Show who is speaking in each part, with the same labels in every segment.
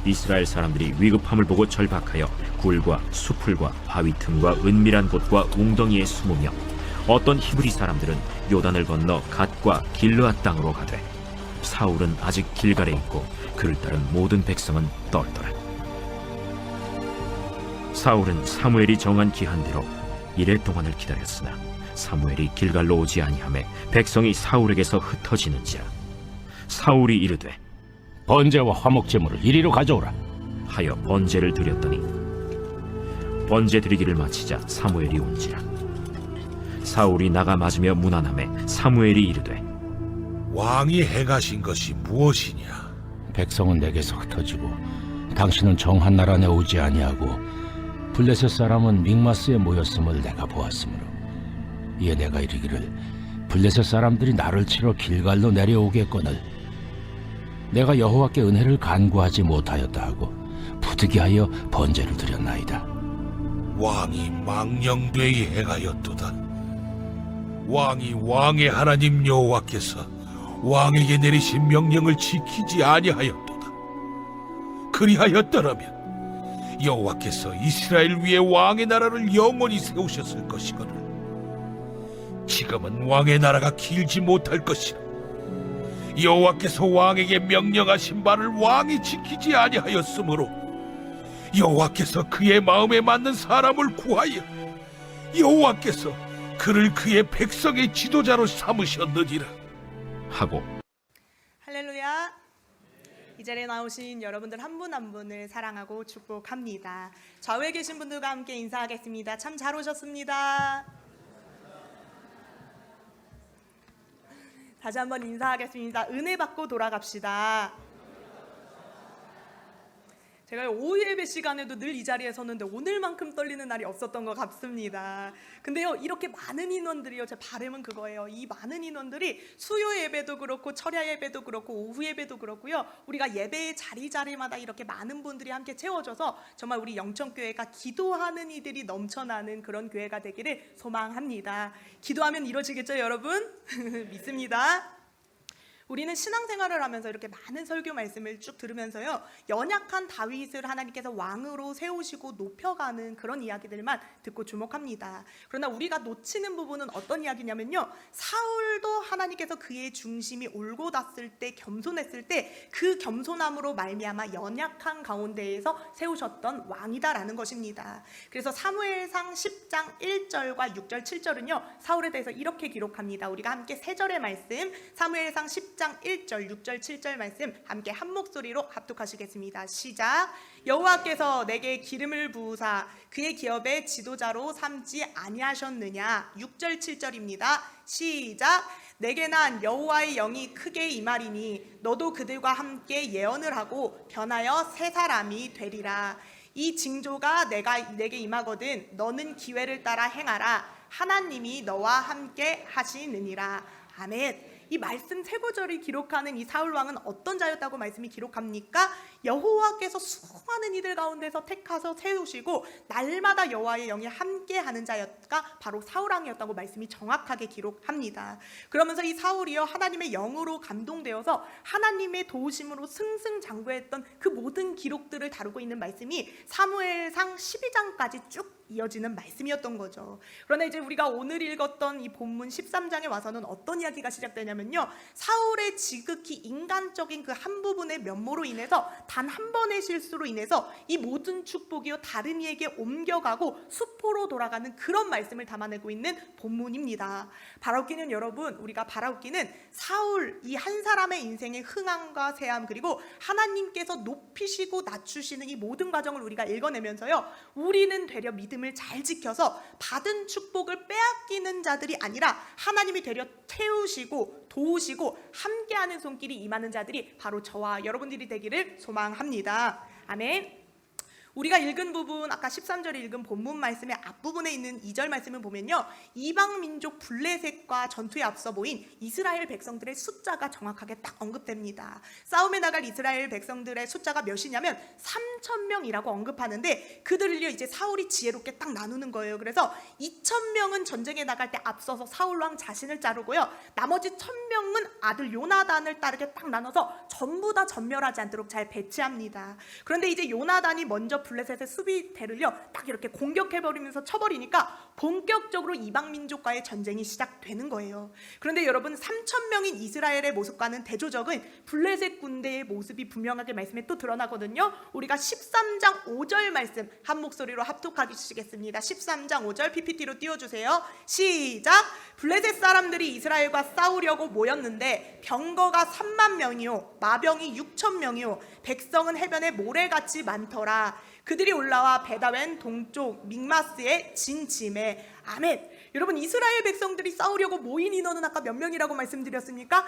Speaker 1: 이스라엘 사람들이 위급함을 보고 절박하여 굴과 수풀과 바위 틈과 은밀한 곳과 웅덩이에 숨으며 어떤 히브리 사람들은 요단을 건너 갓과 길르앗 땅으로 가되 사울은 아직 길갈에 있고 그를 따른 모든 백성은 떨더라. 사울은 사무엘이 정한 기한대로 이레 동안을 기다렸으나 사무엘이 길갈로 오지 아니하매 백성이 사울에게서 흩어지는지라. 사울이 이르되
Speaker 2: 번제와 화목 제물을 이리로 가져오라.
Speaker 1: 하여 번제를 드렸더니 번제 드리기를 마치자 사무엘이 온지라. 사울이 나가 맞으며 문안하매 사무엘이 이르되
Speaker 3: 왕이 행하신 것이 무엇이냐?
Speaker 2: 백성은 내게서 흩어지고 당신은 정한 나라 안에 오지 아니하고 블레셋 사람은 믹마스에 모였음을 내가 보았으므로 이에 내가 이르기를 블레셋 사람들이 나를 치러 길갈로 내려오겠거늘 내가 여호와께 은혜를 간구하지 못하였다 하고 부득이하여 번제를 드렸나이다.
Speaker 3: 왕이 망령되이 행하였도다. 왕이 왕의 하나님 여호와께서 왕에게 내리신 명령을 지키지 아니하였도다. 그리하였더라면 여호와께서 이스라엘 위에 왕의 나라를 영원히 세우셨을 것이거늘 지금은 왕의 나라가 길지 못할 것이라. 여호와께서 왕에게 명령하신 바를 왕이 지키지 아니하였으므로 여호와께서 그의 마음에 맞는 사람을 구하여 여호와께서 그를 그의 백성의 지도자로 삼으셨느니라
Speaker 1: 하고
Speaker 4: 할렐루야. 이 자리에 나오신 여러분들 한 분 한 분을 사랑하고 축복합니다. 좌우에 계신 분들과 함께 인사하겠습니다. 참 잘 오셨습니다. 다시 한번 인사하겠습니다. 은혜 받고 돌아갑시다. 제가 오후 예배 시간에도 늘 이 자리에 섰는데 오늘만큼 떨리는 날이 없었던 것 같습니다. 근데요, 이렇게 많은 인원들이요, 제 바람은 그거예요. 이 많은 인원들이 수요 예배도 그렇고 철야 예배도 그렇고 오후 예배도 그렇고요, 우리가 예배의 자리자리마다 이렇게 많은 분들이 함께 채워져서 정말 우리 영천교회가 기도하는 이들이 넘쳐나는 그런 교회가 되기를 소망합니다. 기도하면 이루어지겠죠, 여러분? 믿습니다. 우리는 신앙생활을 하면서 이렇게 많은 설교 말씀을 쭉 들으면서요, 연약한 다윗을 하나님께서 왕으로 세우시고 높여가는 그런 이야기들만 듣고 주목합니다. 그러나 우리가 놓치는 부분은 어떤 이야기냐면요, 사울도 하나님께서 그의 중심이 올곧았을 때, 겸손했을 때 그 겸손함으로 말미암아 연약한 가운데에서 세우셨던 왕이다라는 것입니다. 그래서 사무엘상 10장 1절과 6절 7절은요 사울에 대해서 이렇게 기록합니다. 우리가 함께 세 절의 말씀, 사무엘상 10장 1절, 6절, 7절 말씀 함께 한 목소리로 합독하시겠습니다. 시작. 여호와께서 내게 기름을 부으사 그의 기업의 지도자로 삼지 아니하셨느냐. 6절, 7절입니다. 시작. 내게 난 여호와의 영이 크게 임하리니 너도 그들과 함께 예언을 하고 변하여 새 사람이 되리라. 이 징조가 내게 임하거든 너는 기회를 따라 행하라. 하나님이 너와 함께 하시느니라. 아멘. 이 말씀 세 구절을 기록하는 이 사울 왕은 어떤 자였다고 말씀이 기록합니까? 여호와께서 수많은 이들 가운데서 택하서 세우시고 날마다 여호와의 영이 함께하는 자였가 바로 사울 왕이었다고 말씀이 정확하게 기록합니다. 그러면서 이 사울이요 하나님의 영으로 감동되어서 하나님의 도우심으로 승승장구했던 그 모든 기록들을 다루고 있는 말씀이 사무엘상 12장까지 쭉 이어지는 말씀이었던 거죠. 그러나 이제 우리가 오늘 읽었던 이 본문 13장에 와서는 어떤 이야기가 시작되냐면요, 사울의 지극히 인간적인 그 한 부분의 면모로 인해서 단 한 번의 실수로 인해서 이 모든 축복이요 다른 이에게 옮겨가고 수포로 돌아가는 그런 말씀을 담아내고 있는 본문입니다. 바라옵기는 여러분, 우리가 바라옵기는 사울 이 한 사람의 인생의 흥함과 쇠함, 그리고 하나님께서 높이시고 낮추시는 이 모든 과정을 우리가 읽어내면서요, 우리는 되려 믿음을 잘 지켜서 받은 축복을 빼앗기는 자들이 아니라 하나님이 되려 태우시고 도우시고 함께하는 손길이 임하는 자들이 바로 저와 여러분들이 되기를 소망합니다. 아멘. 우리가 읽은 부분, 아까 13절에 읽은 본문 말씀의 앞부분에 있는 2절 말씀을 보면요, 이방 민족 블레셋과 전투에 앞서 모인 이스라엘 백성들의 숫자가 정확하게 딱 언급됩니다. 싸움에 나갈 이스라엘 백성들의 숫자가 몇이냐면 3,000명이라고 언급하는데, 그들을요 이제 사울이 지혜롭게 딱 나누는 거예요. 그래서 2,000명은 전쟁에 나갈 때 앞서서 사울 왕 자신을 자르고요, 나머지 1,000명은 아들 요나단을 따르게 딱 나눠서 전부 다 전멸하지 않도록 잘 배치합니다. 그런데 이제 요나단이 먼저 블레셋의 수비대를요 딱 이렇게 공격해버리면서 쳐버리니까 본격적으로 이방 민족과의 전쟁이 시작되는 거예요. 그런데 여러분, 3,000명인 이스라엘의 모습과는 대조적인 블레셋 군대의 모습이 분명하게 말씀에 또 드러나거든요. 우리가 13장 5절 말씀 한 목소리로 합독하시겠습니다. 13장 5절 PPT로 띄워주세요. 시작! 블레셋 사람들이 이스라엘과 싸우려고 모였는데 병거가 3만 명이요 마병이 6천 명이요 백성은 해변에 모래같이 많더라. 그들이 올라와 베다웬 동쪽 믹마스의 진짐에. 아멘. 여러분, 이스라엘 백성들이 싸우려고 모인 인원은 아까 몇 명이라고 말씀드렸습니까?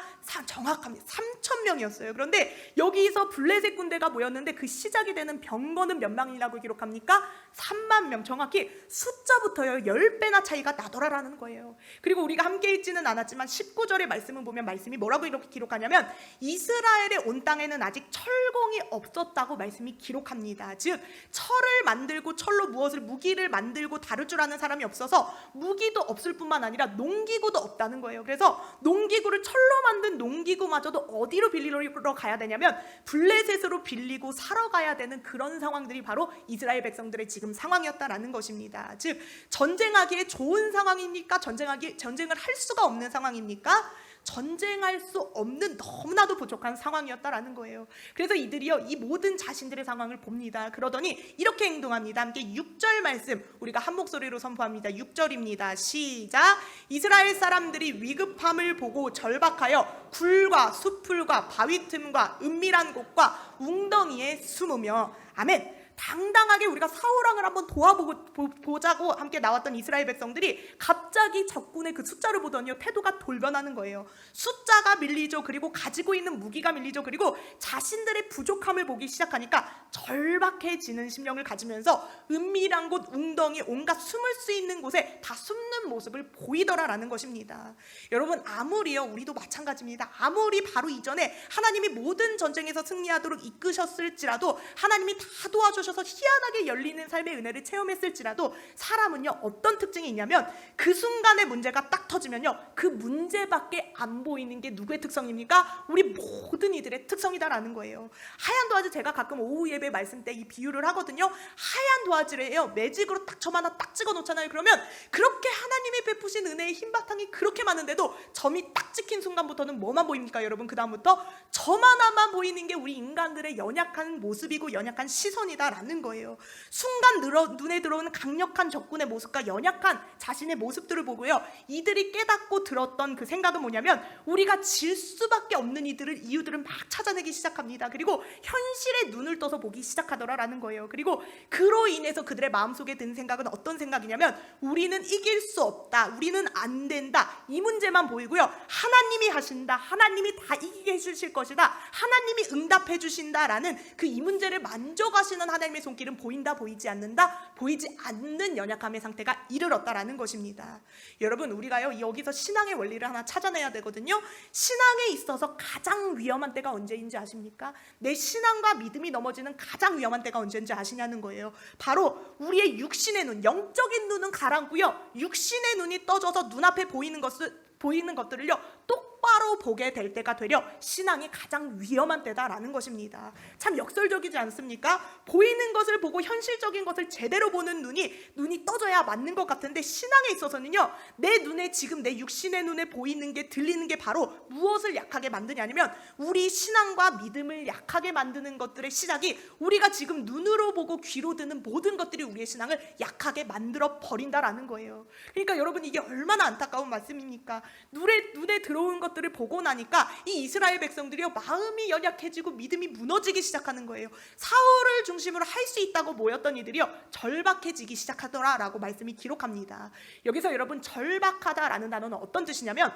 Speaker 4: 정확합니다. 3,000명이었어요. 그런데 여기서 블레셋 군대가 모였는데 그 시작이 되는 병거는 몇 명이라고 기록합니까? 3만 명. 정확히 숫자부터요 10배나 차이가 나더라라는 거예요. 그리고 우리가 함께 있지는 않았지만 19절의 말씀을 보면 말씀이 뭐라고 이렇게 기록하냐면, 이스라엘의 온 땅에는 아직 철공이 없었다고 말씀이 기록합니다. 즉 철을 만들고 철로 무기를 만들고 다룰 줄 아는 사람이 없어서 무기도 없을 뿐만 아니라 농기구도 없다는 거예요. 그래서 농기구를 철로 만든 농기구마저도 어디로 빌리러 가야 되냐면 블레셋으로 빌리고 사러 가야 되는 그런 상황들이 바로 이스라엘 백성들의 지금 상황이었다라는 것입니다. 즉 전쟁하기에 좋은 상황입니까? 전쟁을 할 수가 없는 상황입니까? 전쟁할 수 없는 너무나도 부족한 상황이었다라는 거예요. 그래서 이들이요 이 모든 자신들의 상황을 봅니다. 그러더니 이렇게 행동합니다. 함께 6절 말씀 우리가 한 목소리로 선포합니다. 6절입니다. 시작! 이스라엘 사람들이 위급함을 보고 절박하여 굴과 수풀과 바위 틈과 은밀한 곳과 웅덩이에 숨으며. 아멘. 당당하게 우리가 사울왕을 한번 도와보자고 함께 나왔던 이스라엘 백성들이 갑자기 적군의 그 숫자를 보더니요 태도가 돌변하는 거예요. 숫자가 밀리죠. 그리고 가지고 있는 무기가 밀리죠. 그리고 자신들의 부족함을 보기 시작하니까 절박해지는 심령을 가지면서 은밀한 곳, 웅덩이, 온갖 숨을 수 있는 곳에 다 숨는 모습을 보이더라라는 것입니다. 여러분, 아무리요 우리도 마찬가지입니다. 아무리 바로 이전에 하나님이 모든 전쟁에서 승리하도록 이끄셨을지라도, 하나님이 다 도와주셔서 희한하게 열리는 삶의 은혜를 체험했을지라도, 사람은요 어떤 특징이 있냐면 그 순간에 문제가 딱 터지면요 그 문제밖에 안 보이는 게 누구의 특성입니까? 우리 모든 이들의 특성이다라는 거예요. 하얀 도화지, 제가 가끔 오후 예배 말씀 때 이 비유를 하거든요. 하얀 도화지를요 매직으로 딱 점 하나 딱 찍어 놓잖아요. 그러면 그렇게 하나님이 베푸신 은혜의 흰바탕이 그렇게 많은데도 점이 딱 찍힌 순간부터는 뭐만 보입니까 여러분? 그 다음부터 점 하나만 보이는 게 우리 인간들의 연약한 모습이고 연약한 시선이다라는 거예요. 순간 눈에 들어오는 강력한 적군의 모습과 연약한 자신의 모습들을 보고요 이들이 깨닫고 들었던 그 생각은 뭐냐면, 우리가 질 수밖에 없는 이유들을 막 찾아내기 시작합니다. 그리고 현실에 눈을 떠서 보기 시작하더라라는 거예요. 그리고 그로 인해서 그들의 마음속에 든 생각은 어떤 생각이냐면, 우리는 이길 수 없다, 우리는 안 된다, 이 문제만 보이고요 하나님이 하신다, 하나님이 다 이기게 해주실 것이다, 하나님이 응답해 주신다라는 그 이 문제를 만져가시는 하나님의 손길은 보인다, 보이지 않는다, 보이지 않는 연약함의 상태가 이르렀다라는 것입니다. 여러분, 우리가요 여기서 신앙의 원리를 하나 찾아내야 되거든요. 신앙에 있어서 가장 위험한 때가 언제인지 아십니까? 내 신앙과 믿음이 넘어지는 가장 위험한 때가 언제인지 아시냐는 거예요. 바로 우리의 육신의 눈, 영적인 눈은 가라앉고요 육신의 눈이 떠져서 눈앞에 보이는 것들을요 똑바로 보게 될 때가 되려 신앙이 가장 위험한 때다라는 것입니다. 참 역설적이지 않습니까? 보이는 것을 보고 현실적인 것을 제대로 보는 눈이 떠져야 맞는 것 같은데, 신앙에 있어서는요 내 눈에, 지금 내 육신의 눈에 보이는 게, 들리는 게 바로 무엇을 약하게 만드냐면, 우리 신앙과 믿음을 약하게 만드는 것들의 시작이 우리가 지금 눈으로 보고 귀로 듣는 모든 것들이 우리의 신앙을 약하게 만들어 버린다라는 거예요. 그러니까 여러분, 이게 얼마나 안타까운 말씀입니까? 눈에 들어온 것들을 보고 나니까 이 이스라엘 백성들이요 마음이 연약해지고 믿음이 무너지기 시작하는 거예요. 사울을 중심으로 할 수 있다고 모였던 이들이요 절박해지기 시작하더라라고 말씀이 기록합니다. 여기서 여러분, 절박하다라는 단어는 어떤 뜻이냐면,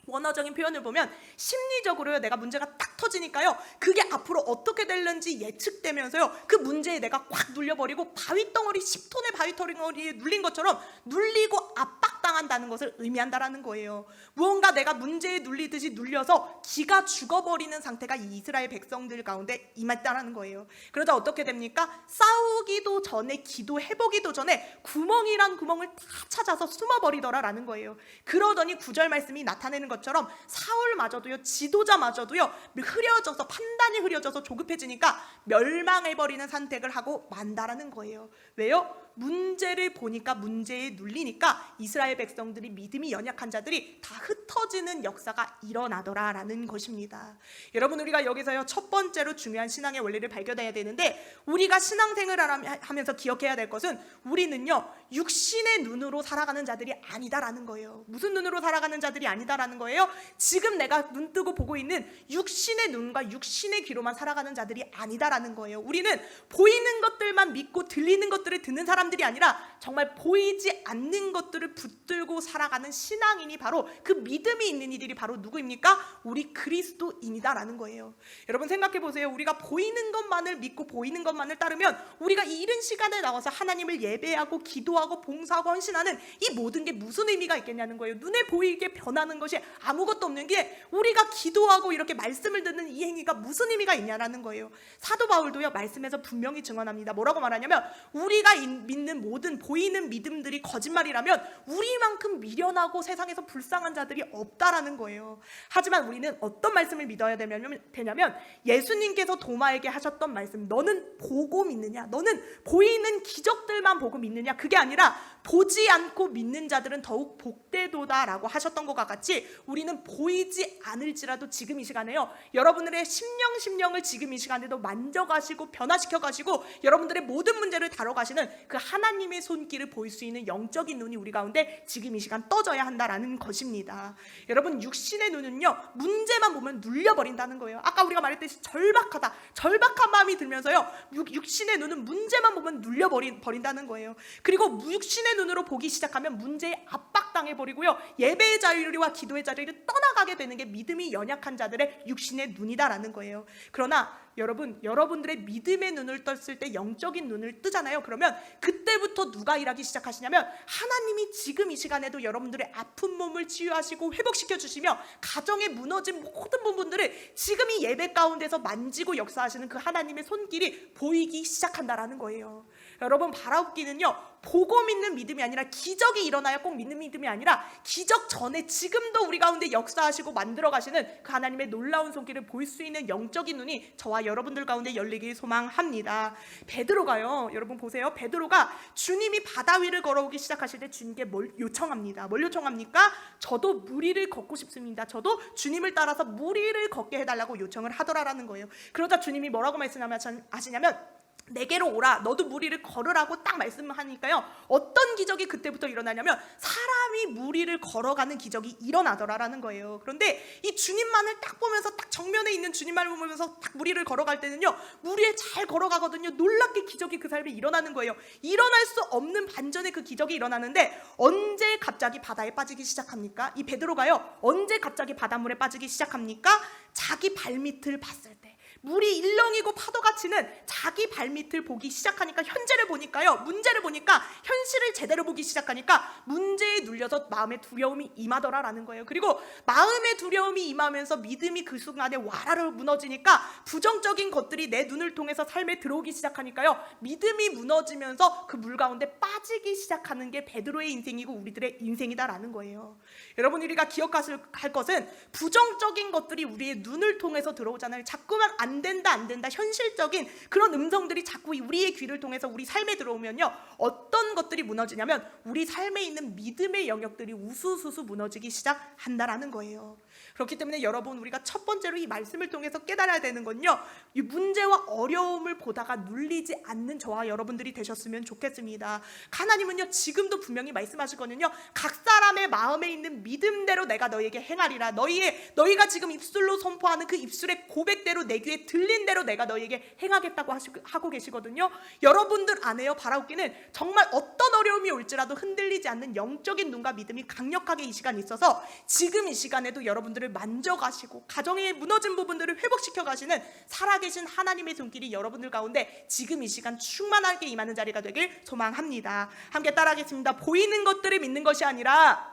Speaker 4: 원어적인 표현을 보면 심리적으로요, 내가 문제가 딱 터지니까요, 그게 앞으로 어떻게 될는지 예측되면서요, 그 문제에 내가 꽉 눌려버리고 바위덩어리 10톤의 바위덩어리에 눌린 것처럼 눌리고 압박당한다는 것을 의미한다라는 거예요. 무언가 내가 문제에 눌리듯이 눌려서 기가 죽어버리는 상태가 이 이스라엘 백성들 가운데 임했다라는 거예요. 그러자 어떻게 됩니까? 싸우기도 전에, 기도해보기도 전에 구멍이란 구멍을 다 찾아서 숨어버리더라라는 거예요. 그러더니 9절 말씀이 나타내는 것처럼 사울마저도요, 지도자마저도요, 흐려져서, 판단이 흐려져서 조급해지니까 멸망해버리는 선택을 하고 만다라는 거예요. 왜요? 문제를 보니까, 문제에 눌리니까 이스라엘 백성들이, 믿음이 연약한 자들이 다 흩어지는 역사가 일어나더라라는 것입니다. 여러분, 우리가 여기서요, 첫 번째로 중요한 신앙의 원리를 발견해야 되는데, 우리가 신앙생활을 하면서 기억해야 될 것은 우리는요, 육신의 눈으로 살아가는 자들이 아니다라는 거예요. 무슨 눈으로 살아가는 자들이 아니다라는 거예요? 지금 내가 눈 뜨고 보고 있는 육신의 눈과 육신의 귀로만 살아가는 자들이 아니다라는 거예요. 우리는 보이는 것들만 믿고 들리는 것들을 듣는 사람들이 아니라 정말 보이지 않는 것들을 붙들고 살아가는 신앙인이, 바로 그 믿음이 있는 이들이 바로 누구입니까? 우리 그리스도인이다라는 거예요. 여러분, 생각해 보세요. 우리가 보이는 것만을 믿고 보이는 것만을 따르면 우리가 이 이른 시간에 나와서 하나님을 예배하고 기도하고 봉사하고 헌신하는 이 모든 게 무슨 의미가 있겠냐는 거예요. 눈에 보이게 변하는 것이 아무것도 없는 게, 우리가 기도하고 이렇게 말씀을 듣는 이 행위가 무슨 의미가 있냐라는 거예요. 사도 바울도요, 말씀에서 분명히 증언합니다. 뭐라고 말하냐면, 우리가 믿는 모든 보이는 믿음들이 거짓말이라면 우리만큼 미련하고 세상에서 불쌍한 자들이 없다라는 거예요. 하지만 우리는 어떤 말씀을 믿어야 되냐면 예수님께서 도마에게 하셨던 말씀, 너는 보고 믿느냐, 너는 보이는 기적들만 보고 믿느냐, 그게 아니라 보지 않고 믿는 자들은 더욱 복되도다라고 하셨던 것과 같이, 우리는 보이지 않을지라도 지금 이 시간에요, 여러분들의 심령을 지금 이 시간에도 만져가시고 변화시켜가시고 여러분들의 모든 문제를 다뤄가시는 그 하나님의 손길을 보일 수 있는 영적인 눈이 우리 가운데 지금 이 시간 떠져야 한다라는 것입니다. 여러분, 육신의 눈은요, 문제만 보면 눌려버린다는 거예요. 아까 우리가 말했듯이 절박한 마음이 들면서요, 육신의 눈은 문제만 보면 눌려버린다는 거예요. 그리고 육신의 눈으로 보기 시작하면 문제에 압박당해버리고요, 예배의 자유와 기도의 자리를 떠나가게 되는 게 믿음이 연약한 자들의 육신의 눈이다라는 거예요. 그러나 여러분들의 믿음의 눈을 떴을 때 영적인 눈을 뜨잖아요. 그러면 그때부터 누가 일하기 시작하시냐면, 하나님이 지금 이 시간에도 여러분들의 아픈 몸을 치유하시고 회복시켜 주시며 가정에 무너진 모든 부분들을 지금 이 예배 가운데서 만지고 역사하시는 그 하나님의 손길이 보이기 시작한다라는 거예요. 여러분, 바라옵기는요, 보고 믿는 믿음이 아니라, 기적이 일어나야 꼭 믿는 믿음이 아니라 기적 전에 지금도 우리 가운데 역사하시고 만들어 가시는 그 하나님의 놀라운 손길을 볼 수 있는 영적인 눈이 저와 여러분들 가운데 열리길 소망합니다. 베드로가요, 여러분 보세요. 베드로가 주님이 바다 위를 걸어오기 시작하실 때 주님께 뭘 요청합니다. 뭘 요청합니까? 저도 물 위를 걷고 싶습니다. 저도 주님을 따라서 물 위를 걷게 해달라고 요청을 하더라라는 거예요. 그러자 주님이 뭐라고 말씀하시냐면, 내게로 오라, 너도 물 위를 걸으라고 딱 말씀하니까요, 어떤 기적이 그때부터 일어나냐면 사람이 물 위를 걸어가는 기적이 일어나더라라는 거예요. 그런데 이 주님만을 딱 보면서, 딱 정면에 있는 주님만을 보면서 딱 물 위를 걸어갈 때는요, 물 위에 잘 걸어가거든요. 놀랍게 기적이 그 삶에 일어나는 거예요. 일어날 수 없는 반전의 그 기적이 일어나는데, 언제 갑자기 바다에 빠지기 시작합니까? 이 베드로가요, 언제 갑자기 바닷물에 빠지기 시작합니까? 자기 발밑을 봤을 때, 물이 일렁이고 파도가 치는 자기 발밑을 보기 시작하니까, 현재를 보니까요, 문제를 보니까, 현실을 제대로 보기 시작하니까 문제에 눌려서 마음의 두려움이 임하더라라는 거예요. 그리고 마음의 두려움이 임하면서 믿음이 그 순간에 와라로 무너지니까, 부정적인 것들이 내 눈을 통해서 삶에 들어오기 시작하니까요, 믿음이 무너지면서 그 물 가운데 빠지기 시작하는 게 베드로의 인생이고 우리들의 인생이다라는 거예요. 여러분, 우리가 기억할 것은, 부정적인 것들이 우리의 눈을 통해서 들어오잖아요. 자꾸만 안 된다 현실적인 그런 음성들이 자꾸 우리의 귀를 통해서 우리 삶에 들어오면요, 어떤 것들이 무너지냐면 우리 삶에 있는 믿음의 영역들이 우수수수 무너지기 시작한다라는 거예요. 그렇기 때문에 여러분, 우리가 첫 번째로 이 말씀을 통해서 깨달아야 되는 건요, 이 문제와 어려움을 보다가 눌리지 않는 저와 여러분들이 되셨으면 좋겠습니다. 하나님은요 지금도 분명히 말씀하시거든요. 각 사람의 마음에 있는 믿음대로 내가 너희에게 행하리라. 너희가 지금 입술로 선포하는 그 입술의 고백대로 내 귀에 들린 대로 내가 너희에게 행하겠다고 하고 계시거든요. 여러분들 안에요 바라옵기는 정말 어떤 어려움이 올지라도 흔들리지 않는 영적인 눈과 믿음이 강력하게 이 시간에 있어서 지금 이 시간에도 여러분들을 만져가시고 가정의 무너진 부분들을 회복시켜 가시는 살아계신 하나님의 손길이 여러분들 가운데 지금 이 시간 충만하게 임하는 자리가 되길 소망합니다. 함께 따라하겠습니다. 보이는 것들을 믿는 것이 아니라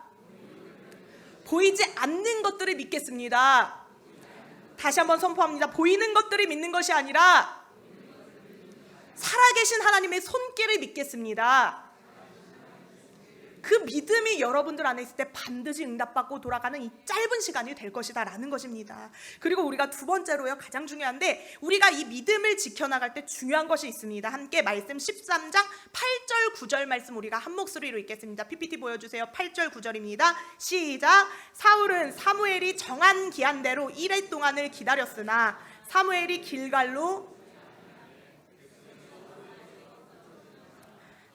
Speaker 4: 보이지 않는 것들을 믿겠습니다. 다시 한번 선포합니다. 보이는 것들을 믿는 것이 아니라 살아계신 하나님의 손길을 믿겠습니다. 그 믿음이 여러분들 안에 있을 때 반드시 응답받고 돌아가는 이 짧은 시간이 될 것이다 라는 것입니다. 그리고 우리가 두 번째로요, 가장 중요한데 우리가 이 믿음을 지켜나갈 때 중요한 것이 있습니다. 함께 말씀 13장 8절 9절 말씀 우리가 한 목소리로 읽겠습니다. PPT 보여주세요. 8절 9절입니다. 시작. 사울은 사무엘이 정한 기한대로 1회 동안을 기다렸으나 사무엘이 길갈로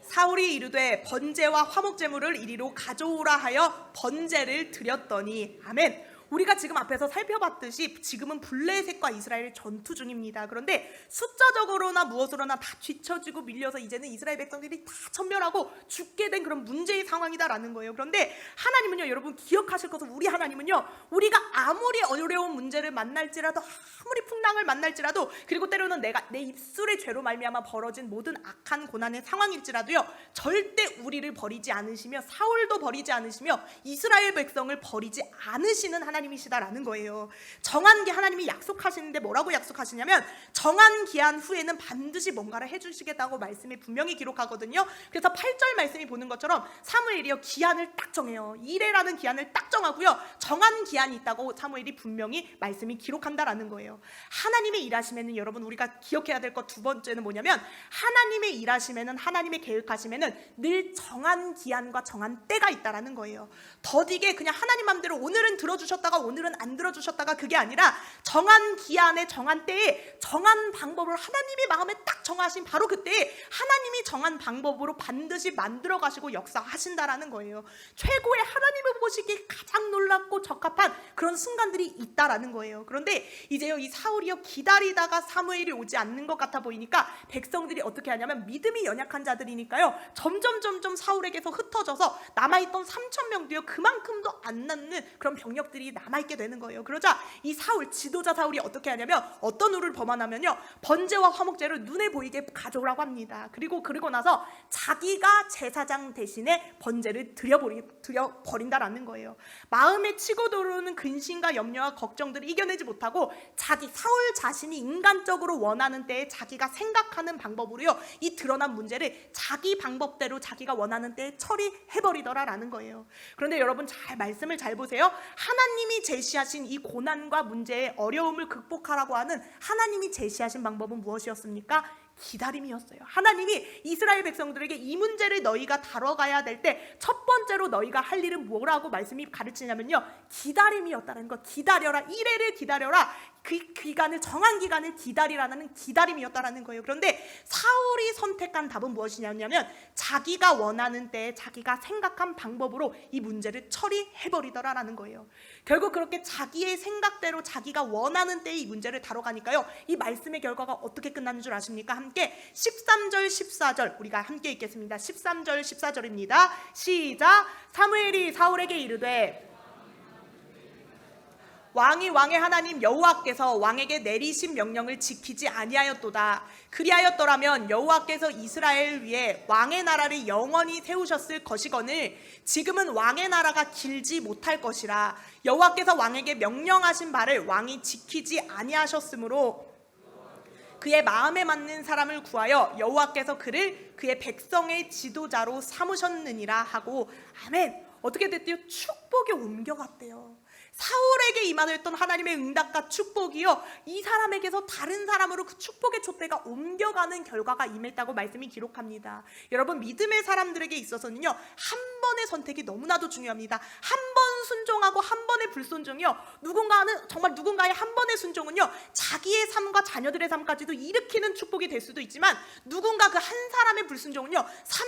Speaker 4: 사울이 이르되 번제와 화목제물을 이리로 가져오라 하여 번제를 드렸더니. 아멘. 우리가 지금 앞에서 살펴봤듯이 지금은 블레셋과 이스라엘의 전투 중입니다. 그런데 숫자적으로나 무엇으로나 다 뒤처지고 밀려서 이제는 이스라엘 백성들이 다 천멸하고 죽게 된 그런 문제의 상황이다라는 거예요. 그런데 하나님은요, 여러분 기억하실 것은 우리 하나님은요, 우리가 아무리 어려운 문제를 만날지라도, 아무리 풍랑을 만날지라도, 그리고 때로는 내가 내 입술의 죄로 말미암아 벌어진 모든 악한 고난의 상황일지라도요, 절대 우리를 버리지 않으시며 사울도 버리지 않으시며 이스라엘 백성을 버리지 않으시는 하나님이시다라는 거예요. 정한 기 하나님이 약속하시는데 뭐라고 약속하시냐면 정한 기한 후에는 반드시 뭔가를 해주시겠다고 말씀이 분명히 기록하거든요. 그래서 8절 말씀이 보는 것처럼 사무엘이요 기한을 딱 정해요. 1회라는 기한을 딱 정하고요, 정한 기한이 있다고 사무엘이 분명히 말씀이 기록한다라는 거예요. 하나님의 일하심에는 여러분 우리가 기억해야 될 것 두 번째는 뭐냐면, 하나님의 일하심에는, 하나님의 계획하심에는 늘 정한 기한과 정한 때가 있다라는 거예요. 더디게 그냥 하나님 맘대로 오늘은 들어주셨다가 오늘은 안 들어주셨다가 그게 아니라 정한 기한에 정한 때에 정한 방법을 하나님이 마음에 딱 정하신 바로 그때에 하나님이 정한 방법으로 반드시 만들어 가시고 역사하신다라는 거예요. 최고의 하나님을 보시기에 가장 놀랍고 적합한 그런 순간들이 있다라는 거예요. 그런데 이제요, 이 사울이요 기다리다가 사무엘이 오지 않는 것 같아 보이니까 백성들이 어떻게 하냐면, 믿음이 연약한 자들이니까요 점점 사울에게서 흩어져서 남아있던 3,000명도요 그만큼도 안 남는 그런 병력들이 남아있게 되는 거예요. 그러자 이 사울, 지도자 사울이 어떻게 하냐면 어떤 우를 범하냐면요, 번제와 화목제를 눈에 보이게 가져오라고 합니다. 그리고 나서 자기가 제사장 대신에 번제를 드려버린다라는 거예요. 마음에 치고 들어오는 근심과 염려와 걱정들을 이겨내지 못하고 자기 사울 자신이 인간적으로 원하는 때에 자기가 생각하는 방법으로요 이 드러난 문제를 자기 방법대로 자기가 원하는 때에 처리해버리더라라는 거예요. 그런데 여러분 말씀을 잘 보세요. 하나님이 제시하신 이 고난과 문제의 어려움을 극복하라고 하는 하나님이 제시하신 방법은 무엇이었습니까? 기다림이었어요. 하나님이 이스라엘 백성들에게 이 문제를 너희가 다뤄가야 될 때 첫 번째로 너희가 할 일은 뭐라고 말씀이 가르치냐면요, 기다림이었다는 것. 기다려라, 1회를 기다려라. 그 기간을, 정한 기간을 기다리라는 기다림이었다라는 거예요. 그런데 사울이 선택한 답은 무엇이냐면 자기가 원하는 때에 자기가 생각한 방법으로 이 문제를 처리해버리더라라는 거예요. 결국 그렇게 자기의 생각대로 자기가 원하는 때에 이 문제를 다뤄가니까요, 이 말씀의 결과가 어떻게 끝나는 줄 아십니까? 함께 13절 14절 우리가 함께 읽겠습니다. 13절 14절입니다. 시작. 사무엘이 사울에게 이르되, 왕의 하나님 여호와께서 왕에게 내리신 명령을 지키지 아니하였도다. 그리하였더라면 여호와께서 이스라엘 위에 왕의 나라를 영원히 세우셨을 것이거늘 지금은 왕의 나라가 길지 못할 것이라. 여호와께서 왕에게 명령하신 바를 왕이 지키지 아니하셨으므로 그의 마음에 맞는 사람을 구하여 여호와께서 그를 그의 백성의 지도자로 삼으셨느니라 하고. 아멘. 어떻게 됐대요? 축복이 옮겨갔대요. 사울에게 임하였던 하나님의 응답과 축복이요, 이 사람에게서 다른 사람으로 그 축복의 촛대가 옮겨가는 결과가 임했다고 말씀이 기록합니다. 여러분, 믿음의 사람들에게 있어서는요 한 번의 선택이 너무나도 중요합니다. 한 번 순종하고 한 번의 불순종이요, 정말 누군가의 한 번의 순종은요 자기의 삶과 자녀들의 삶까지도 일으키는 축복이 될 수도 있지만, 누군가 그 한 사람의 불순종은요 3,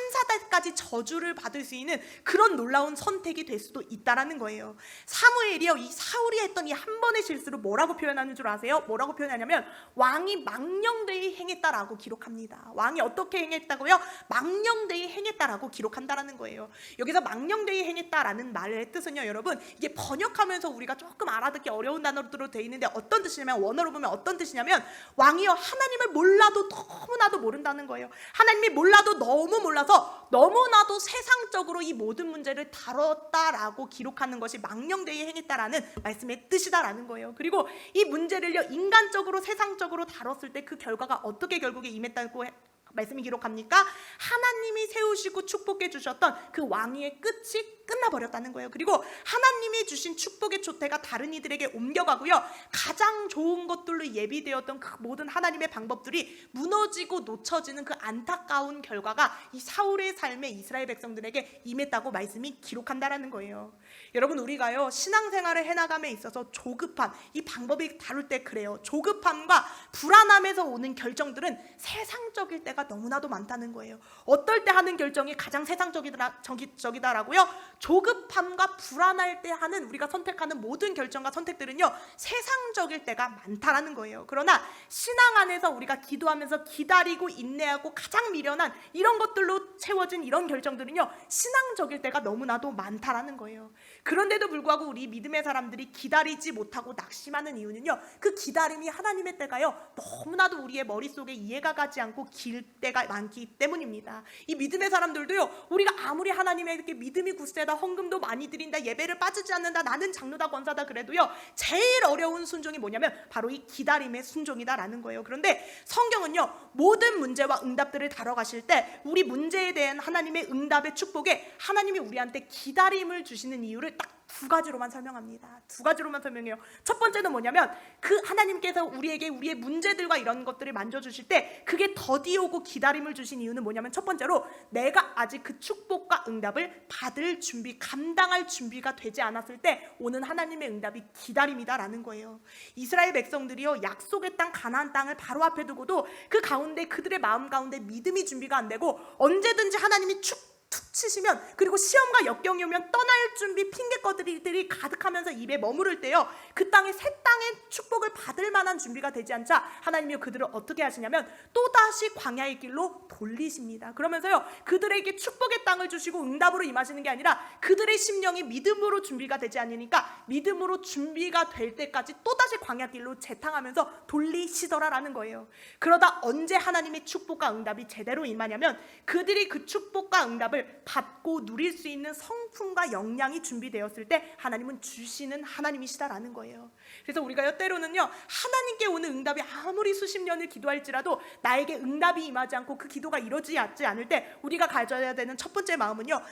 Speaker 4: 4대까지 저주를 받을 수 있는 그런 놀라운 선택이 될 수도 있다라는 거예요. 사무엘이요, 이 사울이 했던 이 한 번의 실수를 뭐라고 표현하는 줄 아세요? 뭐라고 표현하냐면 왕이 망령되이 행했다라고 기록합니다. 왕이 어떻게 행했다고요? 망령되이 행했다라고 기록한다라는 거예요. 여기서 망령되이 행했다라는 말의 뜻은요, 여러분, 이게 번역하면서 우리가 조금 알아듣기 어려운 단어로 되어 있는데 어떤 뜻이냐면, 원어로 보면 어떤 뜻이냐면, 왕이요 하나님을 몰라도 너무나도 모른다는 거예요. 하나님이 몰라도 너무 몰라서 너무나도 세상적으로 이 모든 문제를 다뤘다라고 기록하는 것이 망령되이 행했다라는 말씀의 뜻이다라는 거예요. 그리고 이 문제를요 인간적으로 세상적으로 다뤘을 때 그 결과가 어떻게 결국에 임했다고 말씀이 기록합니까? 하나님이 세우시고 축복해 주셨던 그 왕위의 끝이 끝나버렸다는 거예요. 그리고 하나님이 주신 축복의 조태가 다른 이들에게 옮겨가고요, 가장 좋은 것들로 예비되었던 그 모든 하나님의 방법들이 무너지고 놓쳐지는 그 안타까운 결과가 이 사울의 삶에 이스라엘 백성들에게 임했다고 말씀이 기록한다라는 거예요. 여러분, 우리가요 신앙생활을 해나감에 있어서 조급함, 이 방법이 다룰 때 그래요. 조급함과 불안함에서 오는 결정들은 세상적일 때가 너무나도 많다는 거예요. 어떨 때 하는 결정이 가장 세상적이다라고요? 조급함과 불안할 때 하는, 우리가 선택하는 모든 결정과 선택들은요 세상적일 때가 많다라는 거예요. 그러나 신앙 안에서 우리가 기도하면서 기다리고 인내하고 가장 미련한 이런 것들로 채워진 이런 결정들은요 신앙적일 때가 너무나도 많다라는 거예요. 그런데도 불구하고 우리 믿음의 사람들이 기다리지 못하고 낙심하는 이유는요, 그 기다림이 하나님의 때가요 너무나도 우리의 머릿속에 이해가 가지 않고 길 때가 많기 때문입니다. 이 믿음의 사람들도요, 우리가 아무리 하나님에게 믿음이 굳세다, 헌금도 많이 드린다, 예배를 빠지지 않는다, 나는 장로다 권사다 그래도요 제일 어려운 순종이 뭐냐면 바로 이 기다림의 순종이다라는 거예요. 그런데 성경은요 모든 문제와 응답들을 다뤄가실 때 우리 문제에 대한 하나님의 응답의 축복에 하나님이 우리한테 기다림을 주시는 이유를 딱 두 가지로만 설명합니다. 두 가지로만 설명해요. 첫 번째는 뭐냐면, 그 하나님께서 우리에게 우리의 문제들과 이런 것들을 만져주실 때 그게 더디오고 기다림을 주신 이유는 뭐냐면, 첫 번째로 내가 아직 그 축복과 응답을 받을 준비, 감당할 준비가 되지 않았을 때 오는 하나님의 응답이 기다림이다라는 거예요. 이스라엘 백성들이요 약속의 땅 가나안 땅을 바로 앞에 두고도 그 가운데 그들의 마음 가운데 믿음이 준비가 안 되고, 언제든지 하나님이 툭 치시면, 그리고 시험과 역경이 오면 떠날 준비 핑계거리들이 가득하면서 입에 머무를 때요, 그 땅에 새 땅의 축복을 받을 만한 준비가 되지 않자 하나님이 그들을 어떻게 하시냐면 또다시 광야의 길로 돌리십니다. 그러면서요 그들에게 축복의 땅을 주시고 응답으로 임하시는 게 아니라 그들의 심령이 믿음으로 준비가 되지 않으니까 믿음으로 준비가 될 때까지 또다시 광야 길로 재탕하면서 돌리시더라라는 거예요. 그러다 언제 하나님의 축복과 응답이 제대로 임하냐면, 그들이 그 축복과 응답을 받고 누릴 수 있는 성품과 역량이 준비되었을 때 하나님은 주시는 하나님이시다라는 거예요. 그래서 우리가 때로는요 하나님께 오는 응답이 아무리 수십 년을 기도할지라도 나에게 응답이 임하지 않고 그 기도가 이루어지지 않을 때 우리가 가져야 되는 첫 번째 마음은요,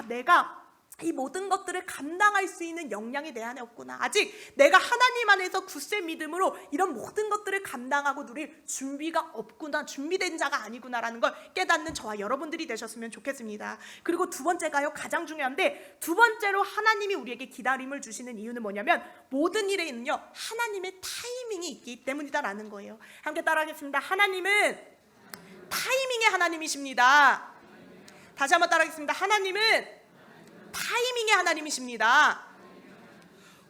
Speaker 4: 내가 이 모든 것들을 감당할 수 있는 역량이 내 안에 없구나, 아직 내가 하나님 안에서 굳센 믿음으로 이런 모든 것들을 감당하고 누릴 준비가 없구나, 준비된 자가 아니구나라는 걸 깨닫는 저와 여러분들이 되셨으면 좋겠습니다. 그리고 두 번째가요 가장 중요한데, 두 번째로 하나님이 우리에게 기다림을 주시는 이유는 뭐냐면, 모든 일에는요 하나님의 타이밍이 있기 때문이다라는 거예요. 함께 따라하겠습니다. 하나님은 타이밍의 하나님이십니다. 다시 한번 따라하겠습니다. 하나님은 타이밍의 하나님이십니다.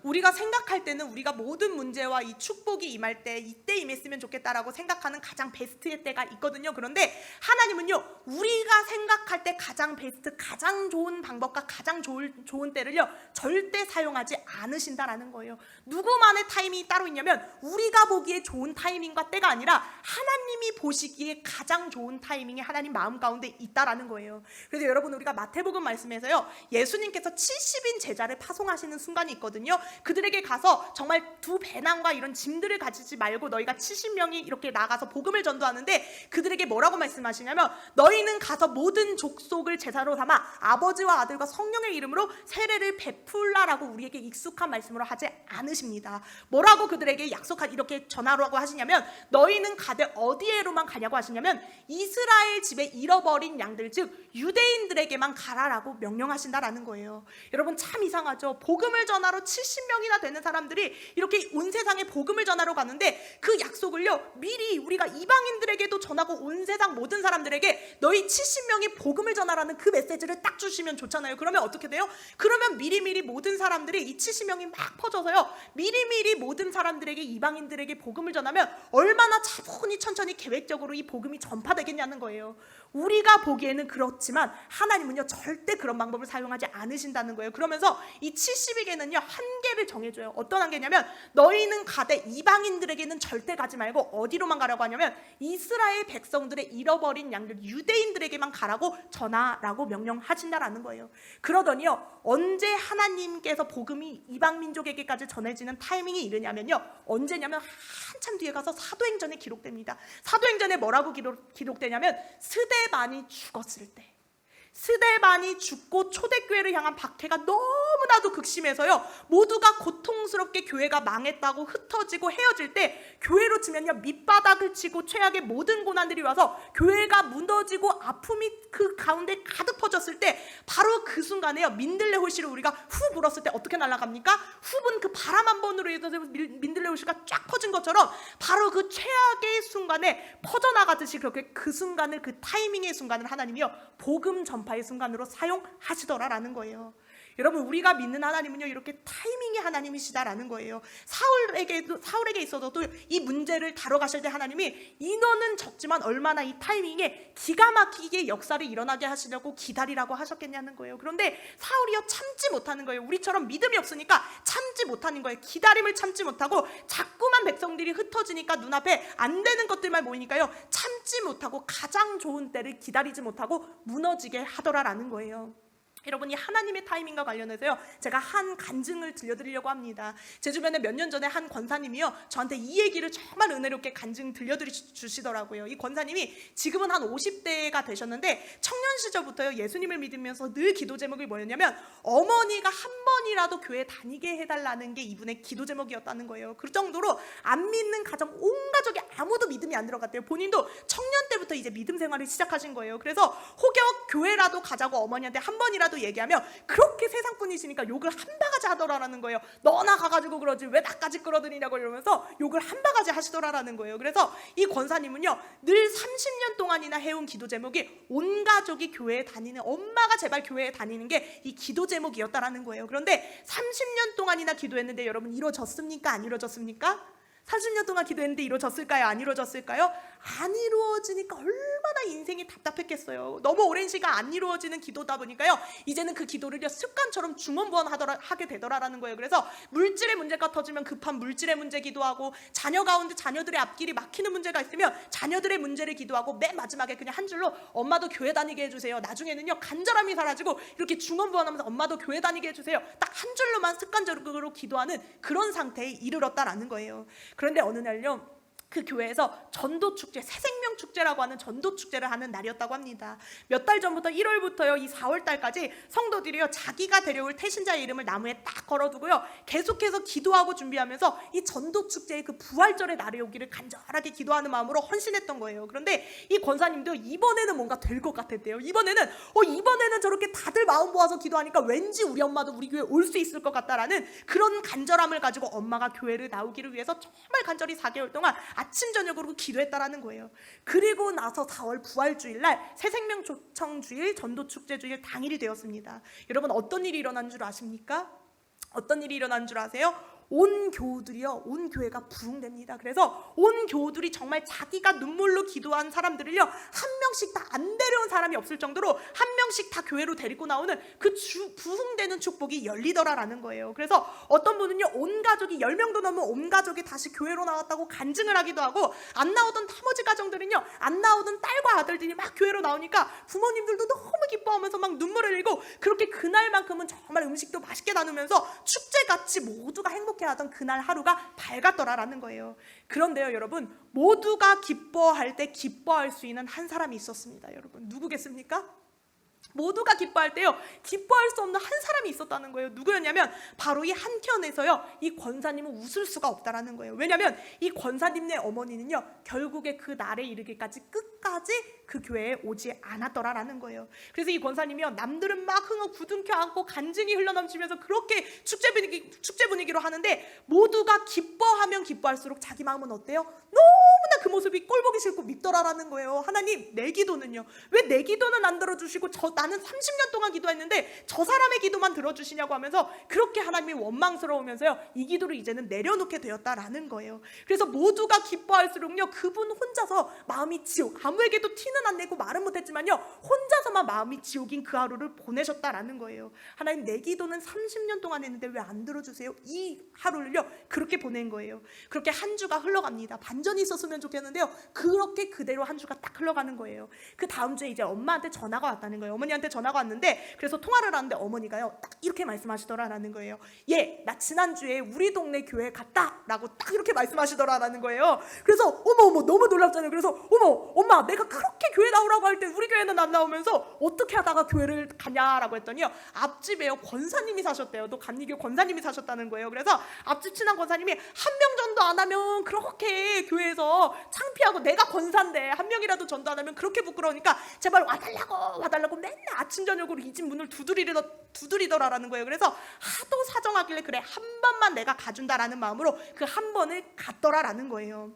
Speaker 4: 우리가 생각할 때는 우리가 모든 문제와 이 축복이 임할 때 이때 임했으면 좋겠다라고 생각하는 가장 베스트의 때가 있거든요. 그런데 하나님은요 우리가 생각할 때 가장 베스트, 가장 좋은 방법과 가장 좋은 때를요 절대 사용하지 않으신다라는 거예요. 누구만의 타이밍이 따로 있냐면, 우리가 보기에 좋은 타이밍과 때가 아니라 하나님이 보시기에 가장 좋은 타이밍이 하나님 마음 가운데 있다라는 거예요. 그래서 여러분, 우리가 마태복음 말씀에서요 예수님께서 70인 제자를 파송하시는 순간이 있거든요. 그들에게 가서 정말 두 배낭과 이런 짐들을 가지지 말고 너희가 70명이 이렇게 나가서 복음을 전도하는데 그들에게 뭐라고 말씀하시냐면 너희는 가서 모든 족속을 제사로 삼아 아버지와 아들과 성령의 이름으로 세례를 베풀라라고 우리에게 익숙한 말씀으로 하지 않으십니다. 뭐라고 그들에게 이렇게 전하라고 하시냐면 너희는 가되 어디에로만 가냐고 하시냐면 이스라엘 집에 잃어버린 양들 즉 유대인들에게만 가라라고 명령하신다라는 거예요. 여러분 참 이상하죠. 복음을 전하러 70명이나 되는 사람들이 이렇게 온 세상에 복음을 전하러 가는데 그 약속을요 미리 우리가 이방인들에게도 전하고 온 세상 모든 사람들에게 너희 70명이 복음을 전하라는 그 메시지를 딱 주시면 좋잖아요. 그러면 어떻게 돼요? 그러면 미리미리 모든 사람들이 이 70명이 막 퍼져서요 미리미리 모든 사람들에게 이방인들에게 복음을 전하면 얼마나 차분히 천천히 계획적으로 이 복음이 전파되겠냐는 거예요. 우리가 보기에는 그렇지만 하나님은요 절대 그런 방법을 사용하지 않으신다는 거예요. 그러면서 이 70에게는요 한계를 정해줘요. 어떤 한계냐면 너희는 가되 이방인들에게는 절대 가지 말고 어디로만 가라고 하냐면 이스라엘 백성들의 잃어버린 양들 유대인들에게만 가라고 전하라고 명령하신다라는 거예요. 그러더니요 언제 하나님께서 복음이 이방 민족에게까지 전해지는 타이밍이 이르냐면요 언제냐면 한참 뒤에 가서 사도행전에 기록됩니다. 사도행전에 뭐라고 기록되냐면 스데반이 죽었을 때 스데반이 죽고 초대교회를 향한 박해가 너무나도 극심해서요 모두가 고통스럽게 교회가 망했다고 흩어지고 헤어질 때 교회로 치면요 밑바닥을 치고 최악의 모든 고난들이 와서 교회가 무너지고 아픔이 그 가운데 가득 퍼졌을 때 바로 그 순간에요 민들레 홀씨를 우리가 후 불었을 때 어떻게 날아갑니까? 훅은 그 바람 한 번으로 인해서 민들레 홀씨가 쫙 퍼진 것처럼 바로 그 최악의 순간에 퍼져나가듯이 그렇게 그 순간을 그 타이밍의 순간을 하나님이요 복음 전파의 순간으로 사용하시더라라는 거예요. 여러분 우리가 믿는 하나님은요 이렇게 타이밍의 하나님이시다라는 거예요. 사울에게 있어서도 이 문제를 다뤄가실 때 하나님이 인원은 적지만 얼마나 이 타이밍에 기가 막히게 역사를 일어나게 하시려고 기다리라고 하셨겠냐는 거예요. 그런데 사울이요 참지 못하는 거예요. 우리처럼 믿음이 없으니까 참지 못하는 거예요. 기다림을 참지 못하고 자꾸만 백성들이 흩어지니까 눈앞에 안 되는 것들만 모이니까요 참지 못하고 가장 좋은 때를 기다리지 못하고 무너지게 하더라라는 거예요. 여러분이 하나님의 타이밍과 관련해서요 제가 한 간증을 들려드리려고 합니다. 제 주변에 몇 년 전에 한 권사님이요 저한테 이 얘기를 정말 은혜롭게 간증 들려주시더라고요. 이 권사님이 지금은 한 50대가 되셨는데 청년 시절부터요 예수님을 믿으면서 늘 기도 제목이 뭐였냐면 어머니가 한 번이라도 교회 다니게 해달라는 게 이분의 기도 제목이었다는 거예요. 그 정도로 안 믿는 가정 온 가족이 아무도 믿음이 안 들어갔대요. 본인도 청년 때부터 이제 믿음 생활을 시작하신 거예요. 그래서 혹여 교회라도 가자고 어머니한테 한 번이라도 얘기하면 그렇게 세상뿐이시니까 욕을 한 바가지 하더라라는 거예요. 너나 가가지고 그러지 왜 나까지 끌어들이냐고 이러면서 욕을 한 바가지 하시더라라는 거예요. 그래서 이 권사님은요 늘 30년 동안이나 해온 기도 제목이 온 가족이 교회에 다니는 엄마가 제발 교회에 다니는 게 이 기도 제목이었다라는 거예요. 그런데 30년 동안이나 기도했는데 여러분 이루어졌습니까? 안 이루어졌습니까? 30년 동안 기도했는데 이루어졌을까요? 안 이루어졌을까요? 안 이루어지니까 얼마나 인생이 답답했겠어요. 너무 오랜 시간 안 이루어지는 기도다 보니까요 이제는 그 기도를 습관처럼 하게 되더라라는 거예요. 그래서 물질의 문제가 터지면 급한 물질의 문제 기도하고 자녀 가운데 자녀들의 앞길이 막히는 문제가 있으면 자녀들의 문제를 기도하고 맨 마지막에 그냥 한 줄로 엄마도 교회 다니게 해주세요. 나중에는요 간절함이 사라지고 이렇게 중언부언하면서 엄마도 교회 다니게 해주세요. 딱 한 줄로만 습관적으로 기도하는 그런 상태에 이르렀다라는 거예요. 그런데 어느 날요 그 교회에서 전도축제, 새생명 축제라고 하는 전도축제를 하는 날이었다고 합니다. 몇 달 전부터 1월부터요 이 4월 달까지 성도들이요 자기가 데려올 태신자의 이름을 나무에 딱 걸어두고요 계속해서 기도하고 준비하면서 이 전도축제의 그 부활절의 날이 오기를 간절하게 기도하는 마음으로 헌신했던 거예요. 그런데 이 권사님도 이번에는 뭔가 될 것 같았대요. 이번에는 저렇게 다들 마음 모아서 기도하니까 왠지 우리 엄마도 우리 교회에 올 수 있을 것 같다라는 그런 간절함을 가지고 엄마가 교회를 나오기를 위해서 정말 간절히 4개월 동안 아침 저녁으로 기도했다라는 거예요. 그리고 나서 4월 부활주일날 새생명 초청주일 전도축제주일 당일이 되었습니다. 여러분 어떤 일이 일어난 줄 아십니까? 어떤 일이 일어난 줄 아세요? 온 교우들이요 온 교회가 부흥됩니다. 그래서 온 교우들이 정말 자기가 눈물로 기도한 사람들을요 한 명씩 다 안 데려온 사람이 없을 정도로 한 명씩 다 교회로 데리고 나오는 그 부흥되는 축복이 열리더라라는 거예요. 그래서 어떤 분은요 온 가족이 10명도 넘은 온 가족이 다시 교회로 나왔다고 간증을 하기도 하고 안 나오던 나머지 가정들은요 안 나오던 딸과 아들들이 막 교회로 나오니까 부모님들도 너무 기뻐하면서 막 눈물을 흘리고 그렇게 그날만큼은 정말 음식도 맛있게 나누면서 축제같이 모두가 행복해하던 그날 하루가 밝았더라라는 거예요. 그런데요 여러분, 모두가 기뻐할 때 기뻐할 수 있는 한 사람이 있었습니다. 여러분 누구겠습니까? 모두가 기뻐할 때요 기뻐할 수 없는 한 사람이 있었다는 거예요. 누구였냐면 바로 이 한켠에서요 이 권사님은 웃을 수가 없다라는 거예요. 왜냐하면 이 권사님네 어머니는요 결국에 그 날에 이르기까지 끝까지 그 교회에 오지 않았더라라는 거예요. 그래서 이 권사님이요 남들은 막 흥을 부둥켜 안고 간증이 흘러넘치면서 그렇게 축제 분위기로 하는데 모두가 기뻐하면 기뻐할수록 자기 마음은 어때요? 너무나 그 모습이 꼴보기 싫고 밉더라라는 거예요. 하나님 내 기도는요 왜 내 기도는 안 들어주시고 나는 30년 동안 기도했는데 저 사람의 기도만 들어주시냐고 하면서 그렇게 하나님이 원망스러우면서요 이 기도를 이제는 내려놓게 되었다라는 거예요. 그래서 모두가 기뻐할수록요 그분 혼자서 마음이 지옥, 아무에게도 티는 안 내고 말은 못했지만요 혼자서만 마음이 지옥인 그 하루를 보내셨다라는 거예요. 하나님 내 기도는 30년 동안 했는데 왜 안 들어주세요? 이 하루를요 그렇게 보낸 거예요. 그렇게 한 주가 흘러갑니다. 반전이 있었으면 좋겠는데요 그렇게 그대로 한 주가 딱 흘러가는 거예요. 그 다음 주에 이제 엄마한테 전화가 왔다는 거예요. 어머니한테 전화가 왔는데 그래서 통화를 하는데 어머니가요 딱 이렇게 말씀하시더라라는 거예요. 나 지난주에 우리 동네 교회 갔다 라고 딱 이렇게 말씀하시더라라는 거예요. 그래서 어머 너무 놀랍잖아요. 그래서 엄마 내가 그렇게 교회 나오라고 할 때 우리 교회는 안 나오면서 어떻게 하다가 교회를 가냐라고 했더니요 앞집에요 권사님이 사셨대요. 또 감리교 권사님이 사셨다는 거예요. 그래서 앞집 친한 권사님이 한 명 전도 안 하면 그렇게 교회에서 창피하고 내가 권사인데 한 명이라도 전도 안 하면 그렇게 부끄러우니까 제발 와달라고 맨날 아침 저녁으로 이 집 문을 두드리더라라는 거예요. 그래서 하도 사정하길래 그래 한 번만 내가 가준다라는 마음으로 그 한 번을 갔더라라는 거예요.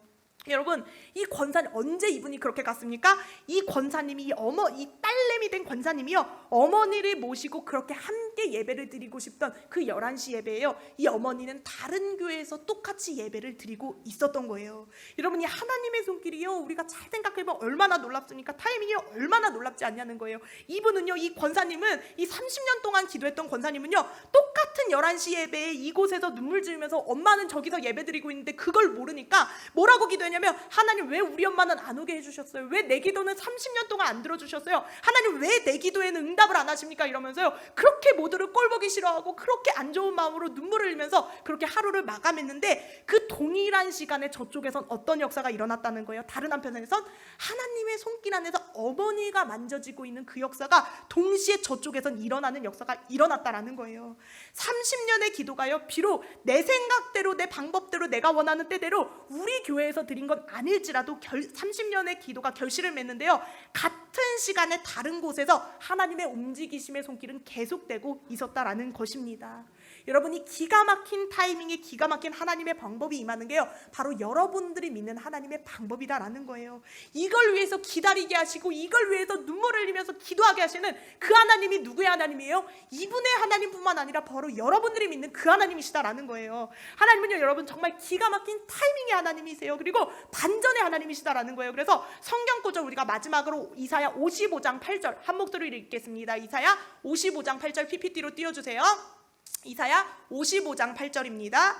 Speaker 4: 여러분 이 권사님 언제 이분이 그렇게 갔습니까? 이 권사님이 이 딸내미 된 권사님이요 어머니를 모시고 그렇게 함께 예배를 드리고 싶던 그 11시 예배예요. 이 어머니는 다른 교회에서 똑같이 예배를 드리고 있었던 거예요. 여러분 이 하나님의 손길이요 우리가 잘 생각해보면 얼마나 놀랍습니까? 타이밍이 얼마나 놀랍지 않냐는 거예요. 이분은요 이 권사님은 이 30년 동안 기도했던 권사님은요 똑같은 11시 예배에 이곳에서 눈물 지으면서 엄마는 저기서 예배 드리고 있는데 그걸 모르니까 뭐라고 기도했냐면 하나님 왜 우리 엄마는 안 오게 해주셨어요? 왜 내 기도는 30년 동안 안 들어주셨어요? 하나님 왜 내 기도에는 응답을 안 하십니까? 이러면서요 그렇게 모두를 꼴보기 싫어하고 그렇게 안 좋은 마음으로 눈물을 흘리면서 그렇게 하루를 마감했는데 그 동일한 시간에 저쪽에선 어떤 역사가 일어났다는 거예요. 다른 한편에선 하나님의 손길 안에서 어머니가 만져지고 있는 그 역사가 동시에 저쪽에선 일어나는 역사가 일어났다라는 거예요. 30년의 기도가요 비록 내 생각대로 내 방법대로 내가 원하는 때대로 우리 교회에서 드린 건 아닐지라도 30년의 기도가 결실을 맺는데요 같은 시간에 다른 곳에서 하나님의 움직이심의 손길은 계속되고 있었다라는 것입니다. 여러분 이 기가 막힌 타이밍에 기가 막힌 하나님의 방법이 임하는 게요 바로 여러분들이 믿는 하나님의 방법이다라는 거예요. 이걸 위해서 기다리게 하시고 이걸 위해서 눈물을 흘리면서 기도하게 하시는 그 하나님이 누구의 하나님이에요? 이분의 하나님뿐만 아니라 바로 여러분들이 믿는 그 하나님이시다라는 거예요. 하나님은요 여러분 정말 기가 막힌 타이밍의 하나님이세요. 그리고 반전의 하나님이시다라는 거예요. 그래서 성경 구절 우리가 마지막으로 이사야 55장 8절 한 목소리로 읽겠습니다. 이사야 55장 8절 PPT로 띄워주세요. 이사야 55장 8절입니다.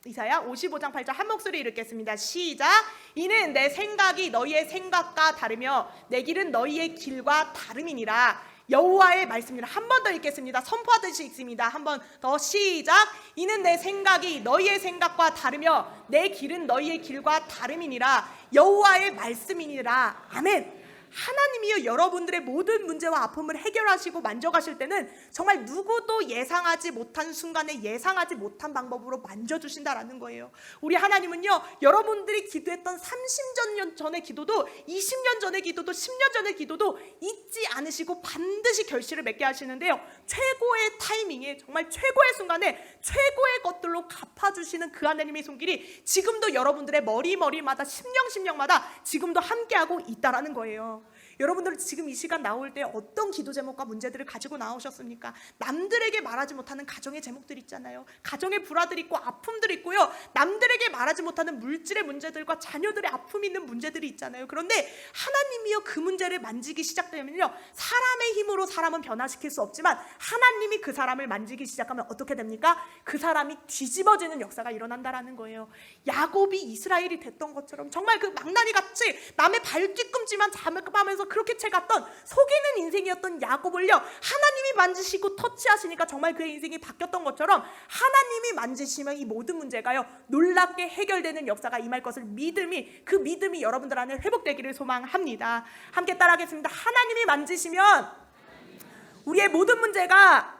Speaker 4: 이사야 55장 8절 한 목소리 읽겠습니다. 시작. 이는 내 생각이 너희의 생각과 다르며 내 길은 너희의 길과 다름이니라. 여호와의 말씀이라. 한 번 더 읽겠습니다. 선포하듯이 읽습니다. 한 번 더 시작. 이는 내 생각이 너희의 생각과 다르며 내 길은 너희의 길과 다름이니라. 여호와의 말씀이니라. 아멘. 하나님이요 여러분들의 모든 문제와 아픔을 해결하시고 만져가실 때는 정말 누구도 예상하지 못한 순간에 예상하지 못한 방법으로 만져주신다라는 거예요. 우리 하나님은요 여러분들이 기도했던 30년 전의 기도도 20년 전의 기도도 10년 전의 기도도 잊지 않으시고 반드시 결실을 맺게 하시는데요 최고의 타이밍에 정말 최고의 순간에 최고의 것들로 갚아주시는 그 하나님의 손길이 지금도 여러분들의 머리마다 심령마다 지금도 함께하고 있다라는 거예요. 여러분들 지금 이 시간 나올 때 어떤 기도 제목과 문제들을 가지고 나오셨습니까? 남들에게 말하지 못하는 가정의 제목들 있잖아요. 가정의 불화들 있고 아픔들 있고요 남들에게 말하지 못하는 물질의 문제들과 자녀들의 아픔이 있는 문제들이 있잖아요. 그런데 하나님이요 그 문제를 만지기 시작되면요 사람의 힘으로 사람은 변화시킬 수 없지만 하나님이 그 사람을 만지기 시작하면 어떻게 됩니까? 그 사람이 뒤집어지는 역사가 일어난다라는 거예요. 야곱이 이스라엘이 됐던 것처럼 정말 그 망나니 같이 남의 발 뒤꿈치만 잡아가면서 그렇게 채갔던 속이는 인생이었던 야곱을요, 하나님이 만지시고 터치하시니까 정말 그의 인생이 바뀌었던 것처럼 하나님이 만지시면 이 모든 문제가요 놀랍게 해결되는 역사가 임할 것을 그 믿음이 여러분들 안에 회복되기를 소망합니다. 함께 따라하겠습니다. 하나님이 만지시면 우리의 모든 문제가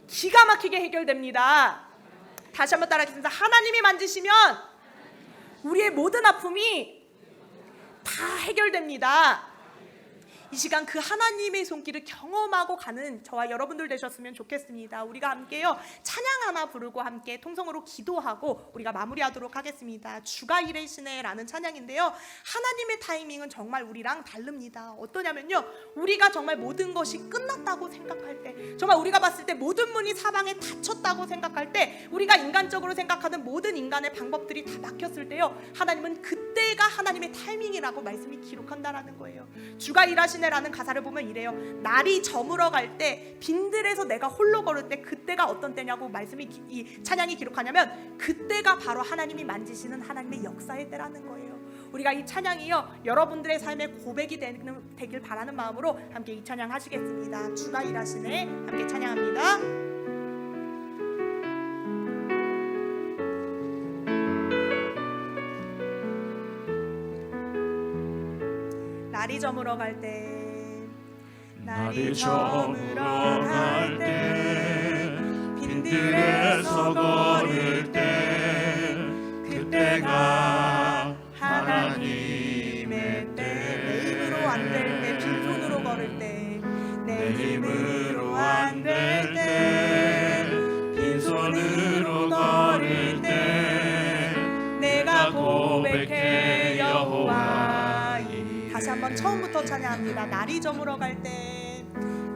Speaker 4: 기가 막히게 해결됩니다. 다시 한번 따라하겠습니다. 하나님이 만지시면 우리의 모든 아픔이 다 해결됩니다. 이 시간 그 하나님의 손길을 경험하고 가는 저와 여러분들 되셨으면 좋겠습니다. 우리가 함께요 찬양 하나 부르고 함께 통성으로 기도하고 우리가 마무리하도록 하겠습니다. 주가 이르시네라는 찬양인데요, 하나님의 타이밍은 정말 우리랑 다릅니다. 어떠냐면요, 우리가 정말 모든 것이 끝났다고 생각할 때, 정말 우리가 봤을 때 모든 문이 사방에 닫혔다고 생각할 때, 우리가 인간적으로 생각하는 모든 인간의 방법들이 다 막혔을 때요, 하나님은 그때가 하나님의 타이밍이라고 말씀이 기록한다라는 거예요. 주가 일하시네 라는 가사를 보면 이래요. 날이 저물어 갈 때, 빈들에서 내가 홀로 걸을 때, 그때가 어떤 때냐고 말씀이 이 찬양이 기록하냐면 그때가 바로 하나님이 만지시는 하나님의 역사의 때라는 거예요. 우리가 이 찬양이요 여러분들의 삶의 고백이 되길 바라는 마음으로 함께 이 찬양 하시겠습니다. 주가 일하시네 함께 찬양합니다. 날이 저물어 갈 때, 날이 저물어 갈 때, 빈들에서 걸을 때, 그때가 하나님의 때. 내 힘으로 안 될 때, 빈손으로 걸을 때, 내 힘으로 안 될 때, 빈손으로 걸을 때, 내가 고백해 여호와. 다시 한번 처음부터 찬양합니다. 날이 저물어 갈 때,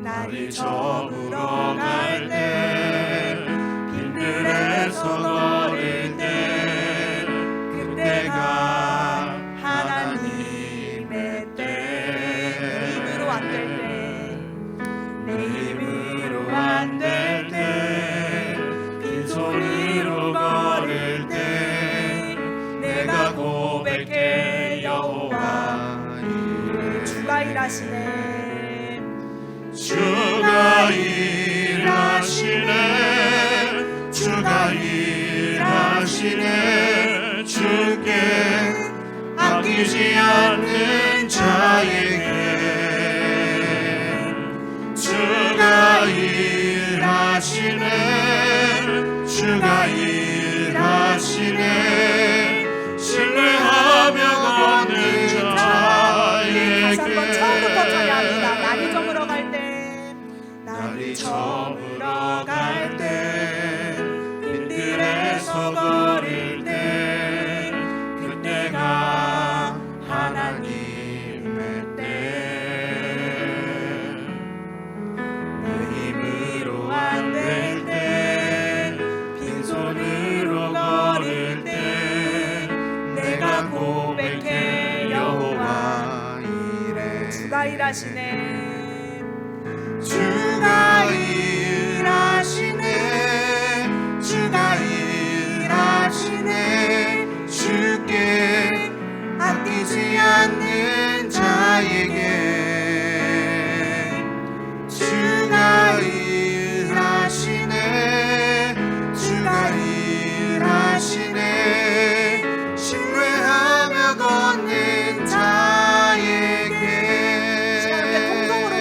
Speaker 4: 날이 저물어 갈 때, 빈들에서 걸을 때, 그때가 하나님의 때. 내 힘으로 안 될 때, 내 힘으로 안 될 때, 빈손으로 걸을 때, 내가 고백해 여호와. 주가 일하시네,
Speaker 5: 주가 일하시네, 주가 일하시네. 주께 아끼지 않는 자에게 주가 일하시네, 주가 일하시네. 신뢰하며 걷는 자에게.
Speaker 4: 다시 한번 처음부터 찬양합니다. 날이 저물어 갈 때, 날이 저물어 갈 때, 빈들에서 걸을 때, 그때가 하나님의 때. 내 힘으로 안 될 때, 빈손으로 걸을 때, 내가 고백해 여호와. 주가 일하시네,
Speaker 5: 주가 일하시네, 주가 일하시네. 주께 아끼지 않는 자에게 주가 일하시네, 주가 일하시네. 신뢰하며 걷는 자에게.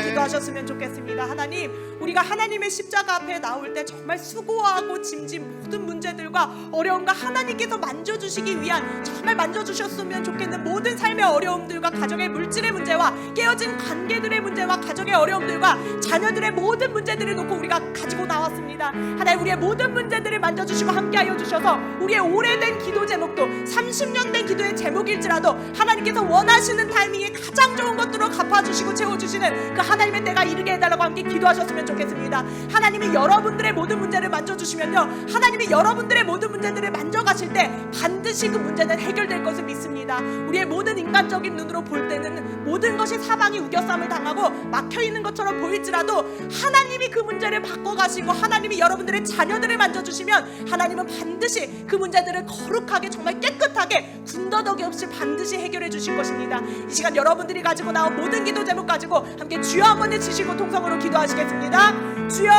Speaker 4: 기도하셨으면 좋겠습니다. 하나님, 우리가 하나님의 십자가 앞에 나올 때 정말 수고하고 짐진 모든 문제들과 어려움과 하나님께서 만져주시기 위한, 정말 만져주셨으면 좋겠는 모든 삶의 어려움들과 가정의 물질의 문제와 깨어진 관계들의 문제와 가정의 어려움들과 자녀들의 모든 문제들을 놓고 우리가 가지고 나왔습니다. 하나님, 우리의 모든 문제들을 만져주시고 함께하여 주셔서 우리의 오래된 기도 제목도 30년 된 기도의 제목일지라도 하나님께서 원하시는 타이밍에 가장 좋은 것들로 갚아주시고 채워주시는 그 하나님의 때가 이르게 해달라고 함께 기도하셨으면 좋겠습니다. 하나님이 여러분들의 모든 문제를 만져주시면요, 하나님이 여러분들의 모든 문제들을 만져가실 때 반드시 그 문제는 해결될 것을 믿습니다. 우리의 모든 인간적인 눈으로 볼 때는 모든 것이 사방이 우겨쌈을 당하고 막혀있는 것처럼 보일지라도 하나님이 그 문제를 바꿔가시고 하나님이 여러분들의 자녀들을 만져주시면 하나님은 반드시 그 문제들을 거룩하게 정말 깨끗하게 군더더기 없이 반드시 해결해 주실 것입니다. 이 시간 여러분들이 가지고 나온 모든 기도 제목 가지고 함께 주여 한번 외치시고 통성으로 기도하시겠습니다. 주여!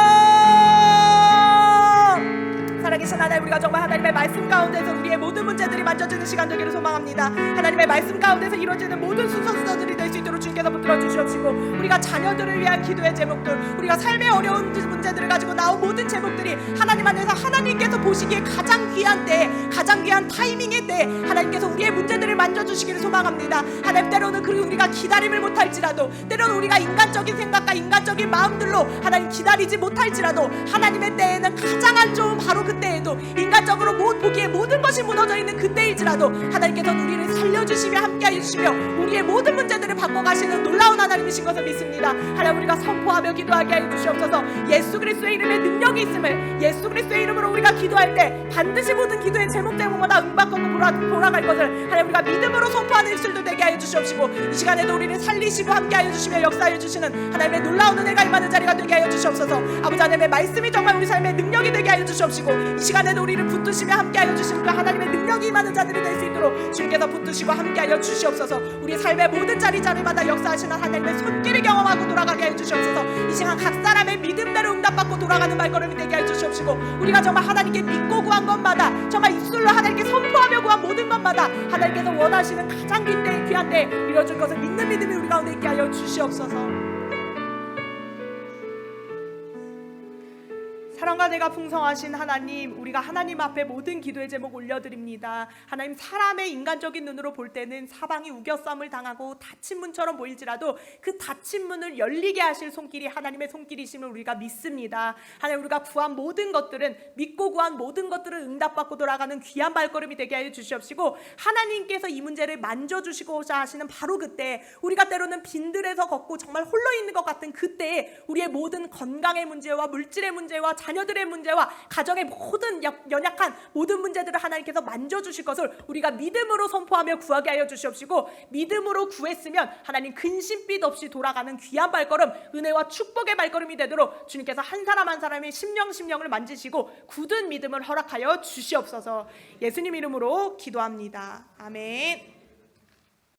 Speaker 4: 살아계신 하나님, 우리가 정말 하나님의 말씀 가운데서 우리의 모든 문제들이 만져지는 시간 되기를 소망합니다. 하나님의 말씀 가운데서 이루어지는 모든 순서들이 될 수 있도록 주님께서 붙들어 주시옵시고, 우리가 자녀들을 위한 기도의 제목들, 우리가 삶의 어려운 문제들을 가지고 나온 모든 제목들이 하나님 안에서 하나님께서 보시기에 가장 귀한 때에, 가장 귀한 타이밍의 때에 하나님께서 우리의 문제들을 만져주시기를 소망합니다. 하나님, 때로는 그리고 우리가 기다림을 못할지라도, 때로는 우리가 인간적인 생각과 인간적인 마음들로 하나님 기다리지 못할지라도 하나님의 때에는 가장 안 좋은 바로 그때에도, 인간적으로 보기에 모든 것이 무너져 있는 그때일지라도 하나님께서는 우리를 살려주시며 함께해 주시며 우리의 모든 문제들을 바꿔가시는 놀라운 하나님이신 것을 믿습니다. 하나님, 우리가 선포하며 기도하게 해 주시옵소서. 예수 그리스도의 이름에 능력이 있음을, 예수 그리스도의 이름으로 우리가 기도할 때 반드시 모든 기도의 제목마다 응답하고 돌아갈 것을 하나님, 우리가 믿음으로 선포하는 입술도 되게 하여 주시옵시고, 이 시간에도 우리를 살리시고 함께하여 주시며 역사해 주시는 하나님의 놀라운 은혜가 임하는 자리가 되게 하여 주시옵소서. 아버지 하나님의 말씀이 정말 우리 삶의 능력이 되게 하여 주시옵시고, 이 시간에도 우리를 붙드시며 함께하여 주시는 그 하나님의 능력이 임하는 자들이 될 수 있도록 주님께서 붙드시고 함께하여 주시옵소서. 우리의 삶의 모든 자리마다 역사하시는 하나님의 손길을 경험하고 돌아가게 하여 주시옵소서. 이 시간 각 사람의 믿음대로 응답받고 돌아가는 발걸음이 되게 하여 주시옵시고, 우리가 정말 하나님께 믿고 구한 것마다, 정말 입술로 하나님께 선포하며 구한 모든 것마다 하나님께서 원하시는 가장 귀한 때에 이루어질 것을 믿는 믿음이 우리 가운데 있게 하여 주시옵소서. 사랑과 내가 풍성하신 하나님, 우리가 하나님 앞에 모든 기도의 제목 올려드립니다. 하나님, 사람의 인간적인 눈으로 볼 때는 사방이 우겨쌈을 당하고 닫힌 문처럼 보일지라도 그 닫힌 문을 열리게 하실 손길이 하나님의 손길이심을 우리가 믿습니다. 하나님, 우리가 구한 모든 것들은, 믿고 구한 모든 것들을 응답받고 돌아가는 귀한 발걸음이 되게 하여 주시옵시고, 하나님께서 이 문제를 만져주시고자 하시는 바로 그때, 우리가 때로는 빈들에서 걷고 정말 홀로 있는 것 같은 그때에 우리의 모든 건강의 문제와 물질의 문제와 자녀들의 문제와 가정의 모든 연약한 모든 문제들을 하나님께서 만져주실 것을 우리가 믿음으로 선포하며 구하게 하여 주시옵시고, 믿음으로 구했으면 하나님 근심빛 없이 돌아가는 귀한 발걸음, 은혜와 축복의 발걸음이 되도록 주님께서 한 사람 한 사람의 심령을 만지시고 굳은 믿음을 허락하여 주시옵소서. 예수님 이름으로 기도합니다. 아멘.